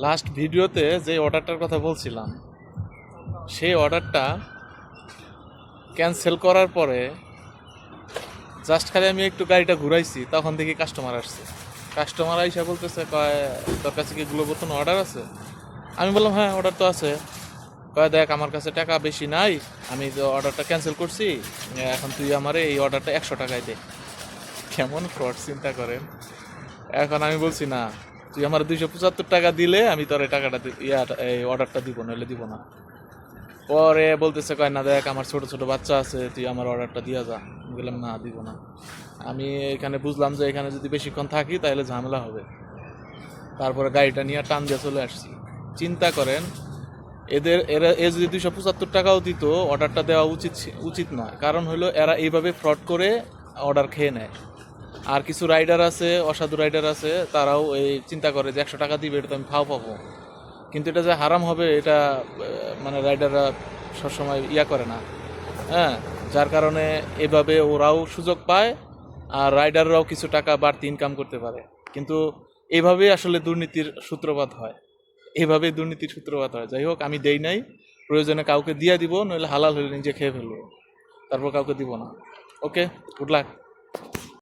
Last ভিডিওতে যে অর্ডারটার কথা বলছিলাম সেই অর্ডারটা ক্যান্সেল করার পরে জাস্ট খালি আমি একটু গাড়িটা ঘুরাইছি, তখন দেখি কাস্টমার আসছে। কাস্টমার আইসা বলতেছে, কয় তোর কাছে কি গ্লোবোতন অর্ডার আছে? আমি বললাম হ্যাঁ, অর্ডার তো আছে। কয় দেখ, আমার কাছে টাকা বেশি নাই, আমি তো অর্ডারটা ক্যান্সেল করছি, এখন তুই আমারে এই অর্ডারটা 100 টাকায় দে। কেমন ফ্রড চিন্তা করেন। এখন আমি বলছি না, তুই আমার 275 টাকা দিলে আমি তোর এই টাকাটা এই অর্ডারটা দিব, নইলে দিব না। পরে বলতেছে, কয় না দেখ, আমার ছোট ছোট বাচ্চা আছে, তুই আমার অর্ডারটা দিয়া যা। আমি বললাম না, দিব না। আমি এখানে বুঝলাম যে এখানে যদি বেশিক্ষণ থাকি তাহলে ঝামেলা হবে। তারপরে গাড়িটা নিয়ে টান দিয়ে চলে আসছি। চিন্তা করেন, এরা যদি 275 টাকাও দিত, অর্ডারটা দেওয়া উচিত নয়। কারণ হলো এরা এইভাবে ফ্রড করে অর্ডার খেয়ে নেয়। আর কিছু রাইডার আছে, অসাধু রাইডার আছে, তারাও এই চিন্তা করে যে 100 টাকা দিবে, এটা তো আমি ফাও পাবো। কিন্তু এটা যে হারাম হবে এটা মানে রাইডাররা সবসময় করে না। হ্যাঁ, যার কারণে এভাবে ওরাও সুযোগ পায়, আর রাইডাররাও কিছু টাকা বাড়তি ইনকাম করতে পারে। কিন্তু এইভাবেই আসলে দুর্নীতির সূত্রপাত হয়। এইভাবেই দুর্নীতির সূত্রপাত হয়। যাই হোক, আমি দেই নাই। প্রয়োজনে কাউকে দিয়ে দিব, নইলে হালাল হলে নিজে খেয়ে ফেলবো, তারপর কাউকে দিব না। ওকে, গুড লাক।